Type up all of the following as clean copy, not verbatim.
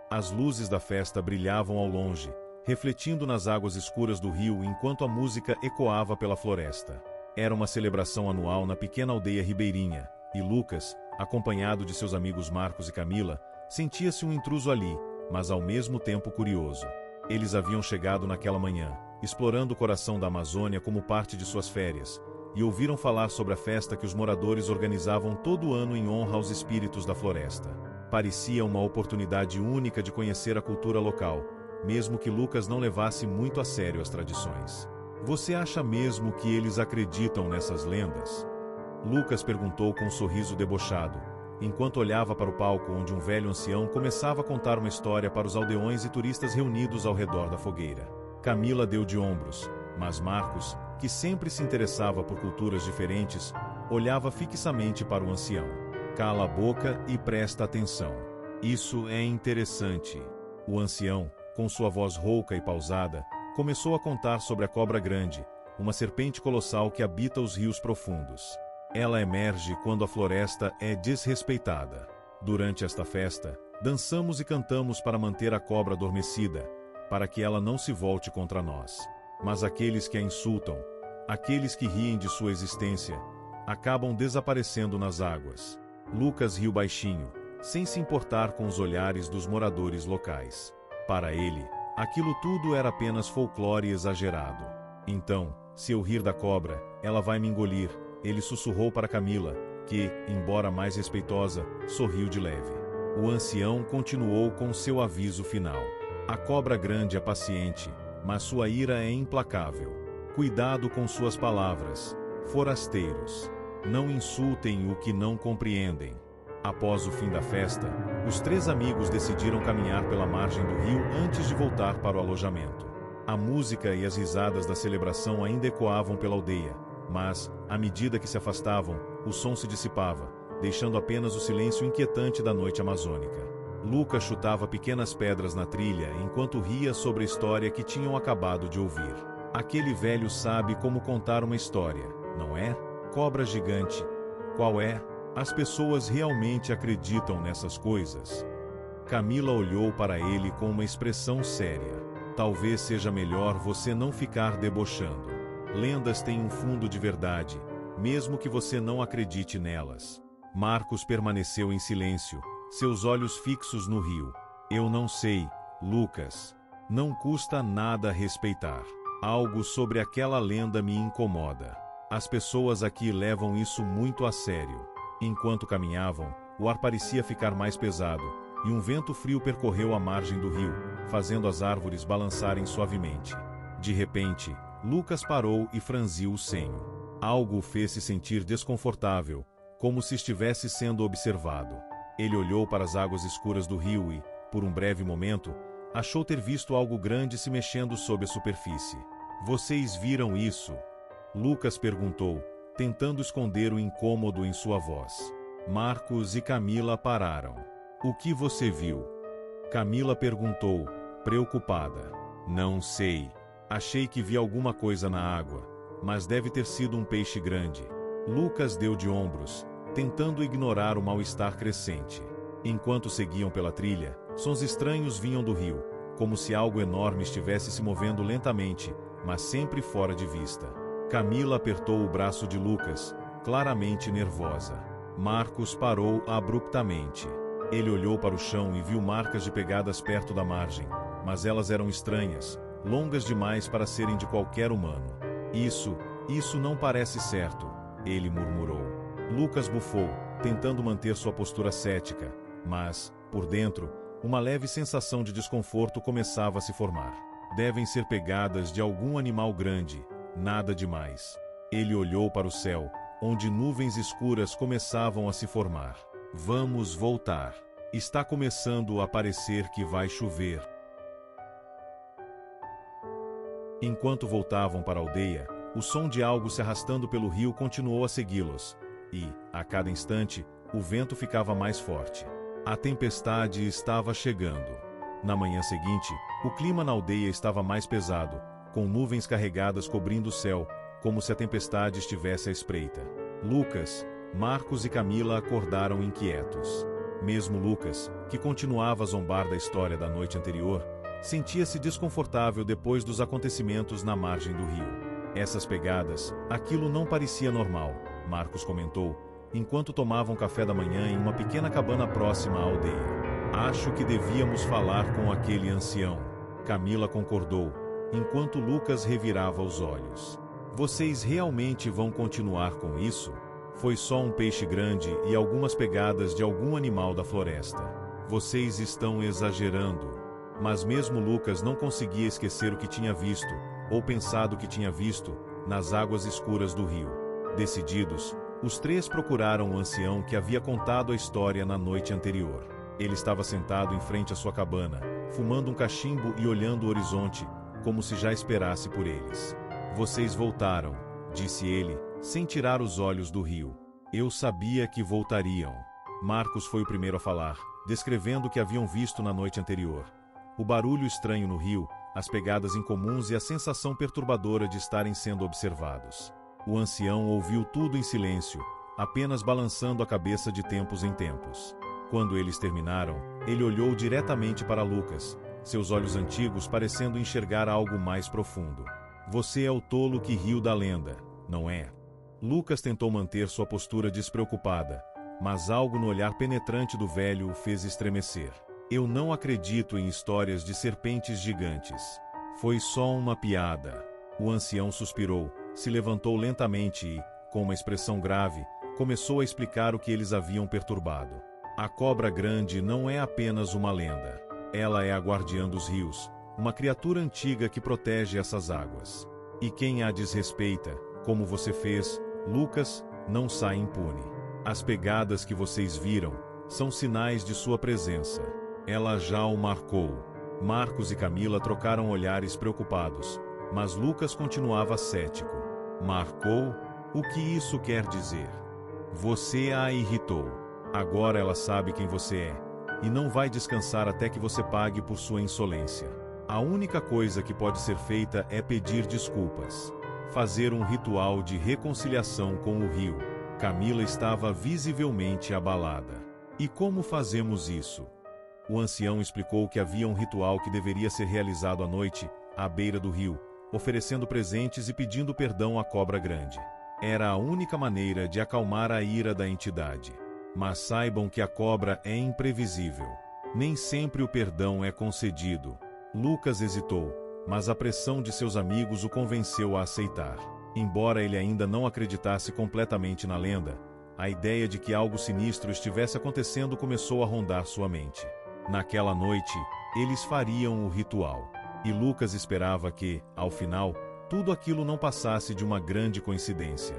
As luzes da festa brilhavam ao longe, refletindo nas águas escuras do rio enquanto a música ecoava pela floresta. Era uma celebração anual na pequena aldeia ribeirinha, e Lucas, acompanhado de seus amigos Marcos e Camila, sentia-se um intruso ali, mas ao mesmo tempo curioso. Eles haviam chegado naquela manhã, explorando o coração da Amazônia como parte de suas férias, e ouviram falar sobre a festa que os moradores organizavam todo ano em honra aos espíritos da floresta. Parecia uma oportunidade única de conhecer a cultura local, mesmo que Lucas não levasse muito a sério as tradições. Você acha mesmo que eles acreditam nessas lendas? Lucas perguntou com um sorriso debochado, enquanto olhava para o palco onde um velho ancião começava a contar uma história para os aldeões e turistas reunidos ao redor da fogueira. Camila deu de ombros, mas Marcos, que sempre se interessava por culturas diferentes, olhava fixamente para o ancião. Cala a boca e presta atenção. Isso é interessante. O ancião, com sua voz rouca e pausada, começou a contar sobre a cobra grande, uma serpente colossal que habita os rios profundos. Ela emerge quando a floresta é desrespeitada. Durante esta festa, dançamos e cantamos para manter a cobra adormecida, para que ela não se volte contra nós. Mas aqueles que a insultam, aqueles que riem de sua existência, acabam desaparecendo nas águas. Lucas riu baixinho, sem se importar com os olhares dos moradores locais. Para ele, aquilo tudo era apenas folclore exagerado. Então, se eu rir da cobra, ela vai me engolir, ele sussurrou para Camila, que, embora mais respeitosa, sorriu de leve. O ancião continuou com seu aviso final. A cobra grande é paciente, mas sua ira é implacável. Cuidado com suas palavras, forasteiros. Não insultem o que não compreendem. Após o fim da festa, os três amigos decidiram caminhar pela margem do rio antes de voltar para o alojamento. A música e as risadas da celebração ainda ecoavam pela aldeia, mas, à medida que se afastavam, o som se dissipava, deixando apenas o silêncio inquietante da noite amazônica. Lucas chutava pequenas pedras na trilha enquanto ria sobre a história que tinham acabado de ouvir. Aquele velho sabe como contar uma história, não é? Cobra gigante. Qual é? As pessoas realmente acreditam nessas coisas? Camila olhou para ele com uma expressão séria. Talvez seja melhor você não ficar debochando. Lendas têm um fundo de verdade, mesmo que você não acredite nelas. Marcos permaneceu em silêncio, seus olhos fixos no rio. Eu não sei, Lucas. Não custa nada respeitar. Algo sobre aquela lenda me incomoda. As pessoas aqui levam isso muito a sério. Enquanto caminhavam, o ar parecia ficar mais pesado, e um vento frio percorreu a margem do rio, fazendo as árvores balançarem suavemente. De repente, Lucas parou e franziu o senho. Algo o fez se sentir desconfortável, como se estivesse sendo observado. Ele olhou para as águas escuras do rio e, por um breve momento, achou ter visto algo grande se mexendo sob a superfície. Vocês viram isso? Lucas perguntou, tentando esconder o incômodo em sua voz. Marcos e Camila pararam. O que você viu? Camila perguntou, preocupada. Não sei. Achei que vi alguma coisa na água, mas deve ter sido um peixe grande. Lucas deu de ombros, tentando ignorar o mal-estar crescente. Enquanto seguiam pela trilha, sons estranhos vinham do rio, como se algo enorme estivesse se movendo lentamente, mas sempre fora de vista. Camila apertou o braço de Lucas, claramente nervosa. Marcos parou abruptamente. Ele olhou para o chão e viu marcas de pegadas perto da margem, mas elas eram estranhas, longas demais para serem de qualquer humano. Isso não parece certo, ele murmurou. Lucas bufou, tentando manter sua postura cética, mas, por dentro, uma leve sensação de desconforto começava a se formar. Devem ser pegadas de algum animal grande, nada demais. Ele olhou para o céu, onde nuvens escuras começavam a se formar. Vamos voltar. Está começando a parecer que vai chover. Enquanto voltavam para a aldeia, o som de algo se arrastando pelo rio continuou a segui-los, e, a cada instante, o vento ficava mais forte. A tempestade estava chegando. Na manhã seguinte, o clima na aldeia estava mais pesado, com nuvens carregadas cobrindo o céu, como se a tempestade estivesse à espreita. Lucas, Marcos e Camila acordaram inquietos. Mesmo Lucas, que continuava a zombar da história da noite anterior, sentia-se desconfortável depois dos acontecimentos na margem do rio. Essas pegadas, aquilo não parecia normal, Marcos comentou, enquanto tomavam café da manhã em uma pequena cabana próxima à aldeia. Acho que devíamos falar com aquele ancião. Camila concordou, enquanto Lucas revirava os olhos. Vocês realmente vão continuar com isso? Foi só um peixe grande e algumas pegadas de algum animal da floresta. Vocês estão exagerando. Mas mesmo Lucas não conseguia esquecer o que tinha visto, ou pensado que tinha visto, nas águas escuras do rio. Decididos, os três procuraram o ancião que havia contado a história na noite anterior. Ele estava sentado em frente à sua cabana, fumando um cachimbo e olhando o horizonte, como se já esperasse por eles. Vocês voltaram, disse ele, sem tirar os olhos do rio. Eu sabia que voltariam. Marcos foi o primeiro a falar, descrevendo o que haviam visto na noite anterior. O barulho estranho no rio, as pegadas incomuns e a sensação perturbadora de estarem sendo observados. O ancião ouviu tudo em silêncio, apenas balançando a cabeça de tempos em tempos. Quando eles terminaram, ele olhou diretamente para Lucas, seus olhos antigos parecendo enxergar algo mais profundo. Você é o tolo que riu da lenda, não é? Lucas tentou manter sua postura despreocupada, mas algo no olhar penetrante do velho o fez estremecer. Eu não acredito em histórias de serpentes gigantes. Foi só uma piada. O ancião suspirou, se levantou lentamente e, com uma expressão grave, começou a explicar o que eles haviam perturbado. A cobra grande não é apenas uma lenda. Ela é a guardiã dos rios, uma criatura antiga que protege essas águas. E quem a desrespeita, como você fez, Lucas, não sai impune. As pegadas que vocês viram são sinais de sua presença. Ela já o marcou. Marcos e Camila trocaram olhares preocupados, mas Lucas continuava cético. Marcou? O que isso quer dizer? Você a irritou. Agora ela sabe quem você é, e não vai descansar até que você pague por sua insolência. A única coisa que pode ser feita é pedir desculpas. Fazer um ritual de reconciliação com o rio. Camila estava visivelmente abalada. E como fazemos isso? O ancião explicou que havia um ritual que deveria ser realizado à noite, à beira do rio, oferecendo presentes e pedindo perdão à cobra grande. Era a única maneira de acalmar a ira da entidade. Mas saibam que a cobra é imprevisível. Nem sempre o perdão é concedido. Lucas hesitou, mas a pressão de seus amigos o convenceu a aceitar. Embora ele ainda não acreditasse completamente na lenda, a ideia de que algo sinistro estivesse acontecendo começou a rondar sua mente. Naquela noite, eles fariam o ritual. E Lucas esperava que, ao final, tudo aquilo não passasse de uma grande coincidência.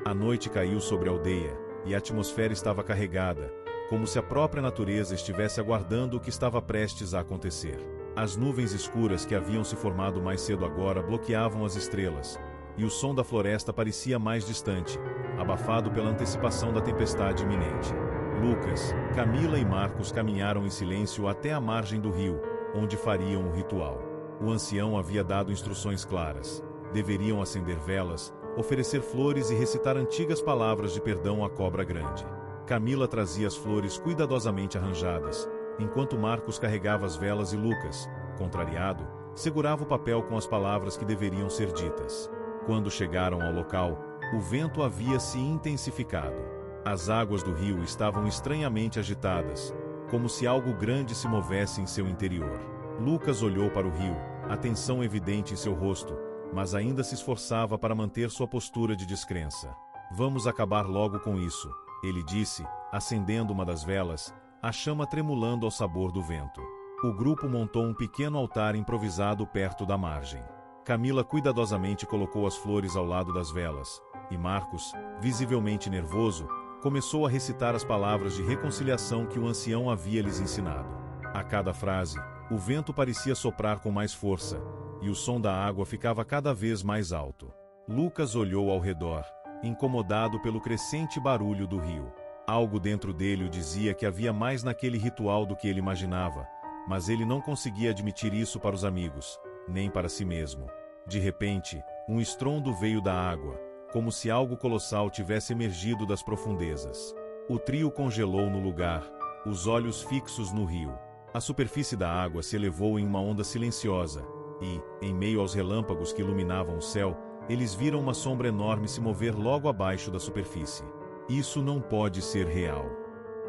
A noite caiu sobre a aldeia, e a atmosfera estava carregada, como se a própria natureza estivesse aguardando o que estava prestes a acontecer. As nuvens escuras que haviam se formado mais cedo agora bloqueavam as estrelas, e o som da floresta parecia mais distante, abafado pela antecipação da tempestade iminente. Lucas, Camila e Marcos caminharam em silêncio até a margem do rio, onde fariam o ritual. O ancião havia dado instruções claras. Deveriam acender velas, oferecer flores e recitar antigas palavras de perdão à cobra grande. Camila trazia as flores cuidadosamente arranjadas, enquanto Marcos carregava as velas e Lucas, contrariado, segurava o papel com as palavras que deveriam ser ditas. Quando chegaram ao local, o vento havia se intensificado. As águas do rio estavam estranhamente agitadas, como se algo grande se movesse em seu interior. Lucas olhou para o rio, a tensão evidente em seu rosto, mas ainda se esforçava para manter sua postura de descrença. Vamos acabar logo com isso, ele disse, acendendo uma das velas, a chama tremulando ao sabor do vento. O grupo montou um pequeno altar improvisado perto da margem. Camila cuidadosamente colocou as flores ao lado das velas, e Marcos, visivelmente nervoso, começou a recitar as palavras de reconciliação que o ancião havia lhes ensinado. A cada frase, o vento parecia soprar com mais força, e o som da água ficava cada vez mais alto. Lucas olhou ao redor, incomodado pelo crescente barulho do rio. Algo dentro dele o dizia que havia mais naquele ritual do que ele imaginava, mas ele não conseguia admitir isso para os amigos, nem para si mesmo. De repente, um estrondo veio da água, como se algo colossal tivesse emergido das profundezas. O trio congelou no lugar, os olhos fixos no rio. A superfície da água se elevou em uma onda silenciosa, e, em meio aos relâmpagos que iluminavam o céu, eles viram uma sombra enorme se mover logo abaixo da superfície. Isso não pode ser real.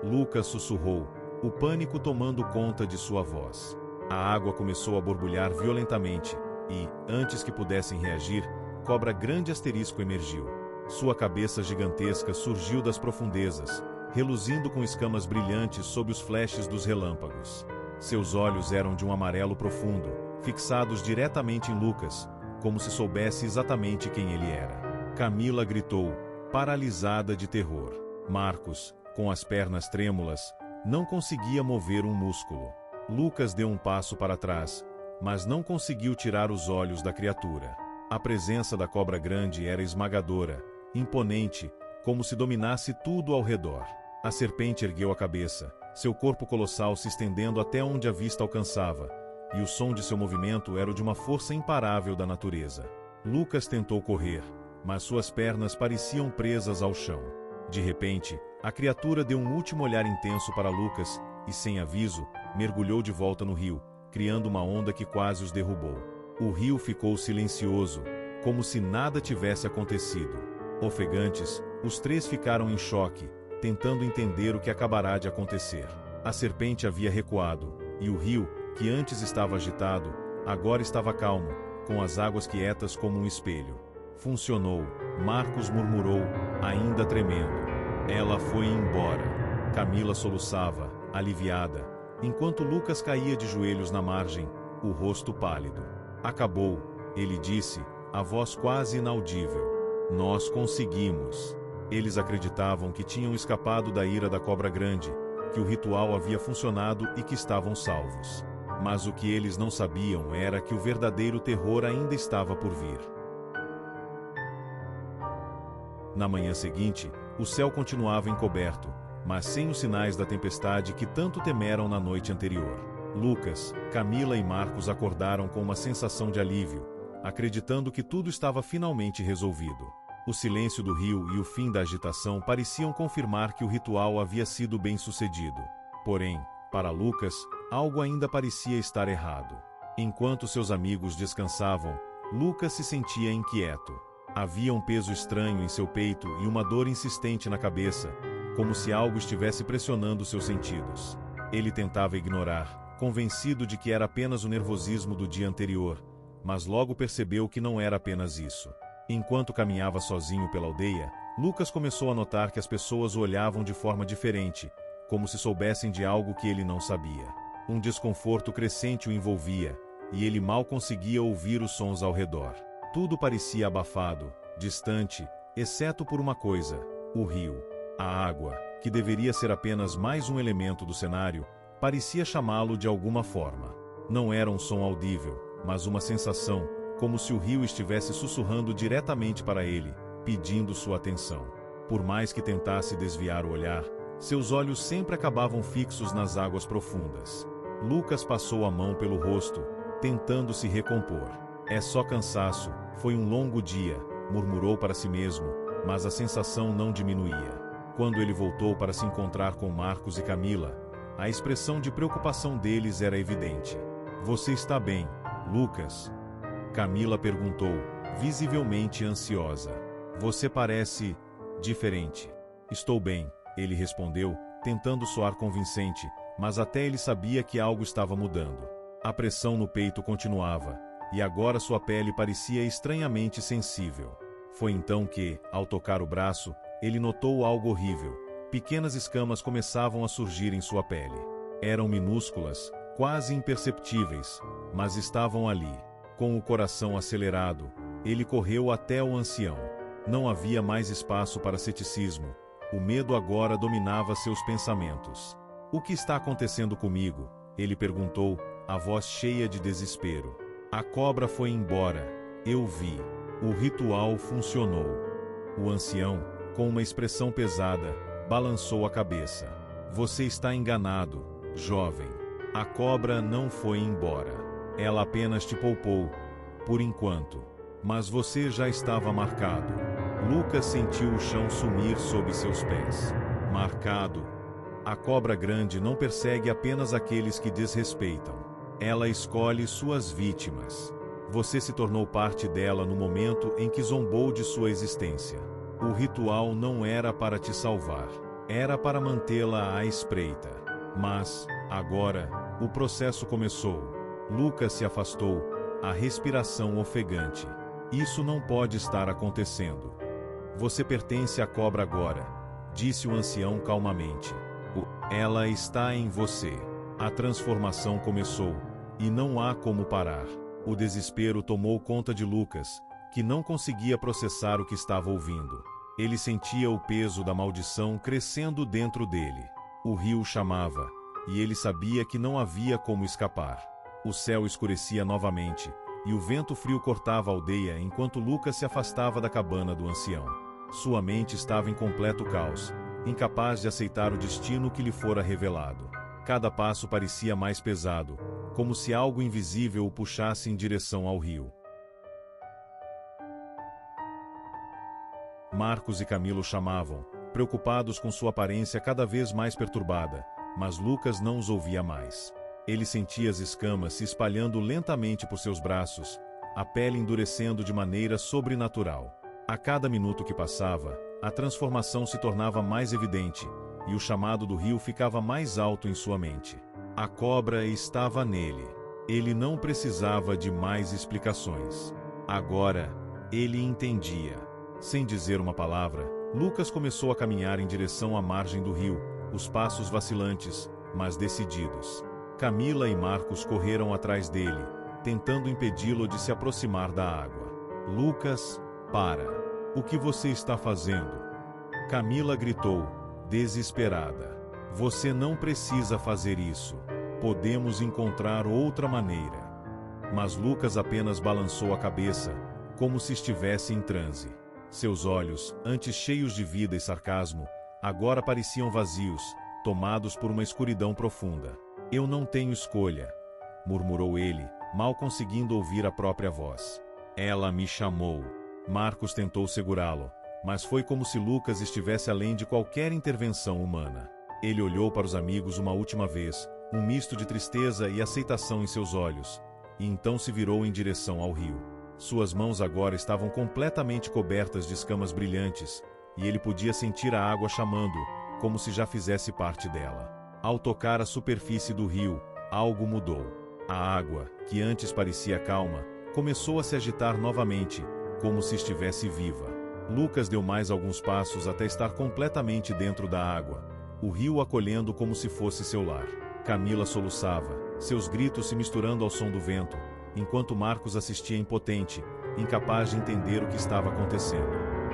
Lucas sussurrou, o pânico tomando conta de sua voz. A água começou a borbulhar violentamente, e, antes que pudessem reagir, Cobra Grande Asterisco emergiu. Sua cabeça gigantesca surgiu das profundezas, reluzindo com escamas brilhantes sob os flashes dos relâmpagos. Seus olhos eram de um amarelo profundo, fixados diretamente em Lucas, como se soubesse exatamente quem ele era. Camila gritou, paralisada de terror. Marcos, com as pernas trêmulas, não conseguia mover um músculo. Lucas deu um passo para trás, mas não conseguiu tirar os olhos da criatura. A presença da cobra grande era esmagadora, imponente, como se dominasse tudo ao redor. A serpente ergueu a cabeça, seu corpo colossal se estendendo até onde a vista alcançava, e o som de seu movimento era o de uma força imparável da natureza. Lucas tentou correr, mas suas pernas pareciam presas ao chão. De repente, a criatura deu um último olhar intenso para Lucas e, sem aviso, mergulhou de volta no rio, criando uma onda que quase os derrubou. O rio ficou silencioso, como se nada tivesse acontecido. Ofegantes, os três ficaram em choque, tentando entender o que acabará de acontecer. A serpente havia recuado, e o rio, que antes estava agitado, agora estava calmo, com as águas quietas como um espelho. Funcionou, Marcos murmurou, ainda tremendo. Ela foi embora. Camila soluçava, aliviada, enquanto Lucas caía de joelhos na margem, o rosto pálido. Acabou, ele disse, a voz quase inaudível. Nós conseguimos. Eles acreditavam que tinham escapado da ira da cobra grande, que o ritual havia funcionado e que estavam salvos. Mas o que eles não sabiam era que o verdadeiro terror ainda estava por vir. Na manhã seguinte, o céu continuava encoberto, mas sem os sinais da tempestade que tanto temeram na noite anterior. Lucas, Camila e Marcos acordaram com uma sensação de alívio, acreditando que tudo estava finalmente resolvido. O silêncio do rio e o fim da agitação pareciam confirmar que o ritual havia sido bem-sucedido. Porém, para Lucas, algo ainda parecia estar errado. Enquanto seus amigos descansavam, Lucas se sentia inquieto. Havia um peso estranho em seu peito e uma dor insistente na cabeça, como se algo estivesse pressionando seus sentidos. Ele tentava ignorar, convencido de que era apenas o nervosismo do dia anterior, mas logo percebeu que não era apenas isso. Enquanto caminhava sozinho pela aldeia, Lucas começou a notar que as pessoas o olhavam de forma diferente, como se soubessem de algo que ele não sabia. Um desconforto crescente o envolvia, e ele mal conseguia ouvir os sons ao redor. Tudo parecia abafado, distante, exceto por uma coisa: o rio. A água, que deveria ser apenas mais um elemento do cenário, parecia chamá-lo de alguma forma. Não era um som audível, mas uma sensação, como se o rio estivesse sussurrando diretamente para ele, pedindo sua atenção. Por mais que tentasse desviar o olhar, seus olhos sempre acabavam fixos nas águas profundas. Lucas passou a mão pelo rosto, tentando se recompor. É só cansaço, foi um longo dia, murmurou para si mesmo, mas a sensação não diminuía. Quando ele voltou para se encontrar com Marcos e Camila, a expressão de preocupação deles era evidente. Você está bem, Lucas? Camila perguntou, visivelmente ansiosa. Você parece diferente. Estou bem, ele respondeu, tentando soar convincente, mas até ele sabia que algo estava mudando. A pressão no peito continuava, e agora sua pele parecia estranhamente sensível. Foi então que, ao tocar o braço, ele notou algo horrível. Pequenas escamas começavam a surgir em sua pele. Eram minúsculas, quase imperceptíveis, mas estavam ali. Com o coração acelerado, ele correu até o ancião. Não havia mais espaço para ceticismo. O medo agora dominava seus pensamentos. O que está acontecendo comigo? Ele perguntou, a voz cheia de desespero. A cobra foi embora. Eu vi. O ritual funcionou. O ancião, com uma expressão pesada, balançou a cabeça. Você está enganado, jovem. A cobra não foi embora. Ela apenas te poupou, por enquanto. Mas você já estava marcado. Lucas sentiu o chão sumir sob seus pés. Marcado. A cobra grande não persegue apenas aqueles que desrespeitam. Ela escolhe suas vítimas. Você se tornou parte dela no momento em que zombou de sua existência. O ritual não era para te salvar. Era para mantê-la à espreita. Mas, agora, o processo começou. Lucas se afastou, a respiração ofegante. Isso não pode estar acontecendo. Você pertence à cobra agora, disse o ancião calmamente. Ela está em você. A transformação começou, e não há como parar. O desespero tomou conta de Lucas, que não conseguia processar o que estava ouvindo. Ele sentia o peso da maldição crescendo dentro dele. O rio chamava, e ele sabia que não havia como escapar. O céu escurecia novamente, e o vento frio cortava a aldeia enquanto Lucas se afastava da cabana do ancião. Sua mente estava em completo caos, incapaz de aceitar o destino que lhe fora revelado. Cada passo parecia mais pesado, como se algo invisível o puxasse em direção ao rio. Marcos e Camilo chamavam, preocupados com sua aparência cada vez mais perturbada, mas Lucas não os ouvia mais. Ele sentia as escamas se espalhando lentamente por seus braços, a pele endurecendo de maneira sobrenatural. A cada minuto que passava, a transformação se tornava mais evidente, e o chamado do rio ficava mais alto em sua mente. A cobra estava nele. Ele não precisava de mais explicações. Agora, ele entendia. Sem dizer uma palavra, Lucas começou a caminhar em direção à margem do rio, os passos vacilantes, mas decididos. Camila e Marcos correram atrás dele, tentando impedi-lo de se aproximar da água. Lucas, para! O que você está fazendo? Camila gritou, desesperada. Você não precisa fazer isso. Podemos encontrar outra maneira. Mas Lucas apenas balançou a cabeça, como se estivesse em transe. Seus olhos, antes cheios de vida e sarcasmo, agora pareciam vazios, tomados por uma escuridão profunda. Eu não tenho escolha, murmurou ele, mal conseguindo ouvir a própria voz. Ela me chamou. Marcos tentou segurá-lo, mas foi como se Lucas estivesse além de qualquer intervenção humana. Ele olhou para os amigos uma última vez, um misto de tristeza e aceitação em seus olhos, e então se virou em direção ao rio. Suas mãos agora estavam completamente cobertas de escamas brilhantes, e ele podia sentir a água chamando, como se já fizesse parte dela. Ao tocar a superfície do rio, algo mudou. A água, que antes parecia calma, começou a se agitar novamente, como se estivesse viva. Lucas deu mais alguns passos até estar completamente dentro da água, o rio acolhendo como se fosse seu lar. Camila soluçava, seus gritos se misturando ao som do vento, enquanto Marcos assistia impotente, incapaz de entender o que estava acontecendo.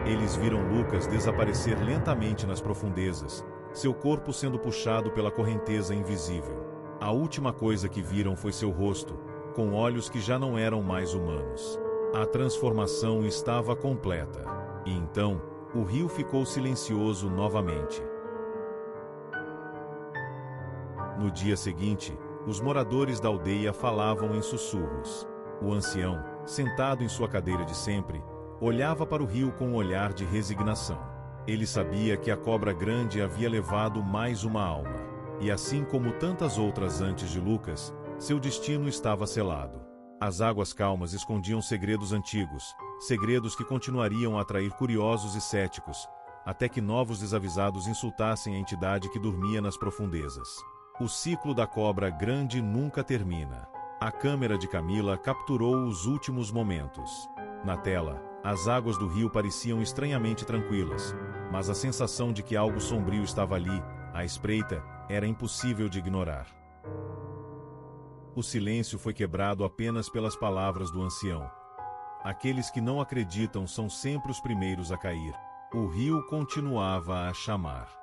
Eles viram Lucas desaparecer lentamente nas profundezas, seu corpo sendo puxado pela correnteza invisível. A última coisa que viram foi seu rosto, com olhos que já não eram mais humanos. A transformação estava completa. E então, o rio ficou silencioso novamente. No dia seguinte, os moradores da aldeia falavam em sussurros. O ancião, sentado em sua cadeira de sempre, olhava para o rio com um olhar de resignação. Ele sabia que a cobra grande havia levado mais uma alma. E assim como tantas outras antes de Lucas, seu destino estava selado. As águas calmas escondiam segredos antigos, segredos que continuariam a atrair curiosos e céticos, até que novos desavisados insultassem a entidade que dormia nas profundezas. O ciclo da cobra grande nunca termina. A câmera de Camila capturou os últimos momentos. Na tela, as águas do rio pareciam estranhamente tranquilas, mas a sensação de que algo sombrio estava ali, à espreita, era impossível de ignorar. O silêncio foi quebrado apenas pelas palavras do ancião. Aqueles que não acreditam são sempre os primeiros a cair. O rio continuava a chamar.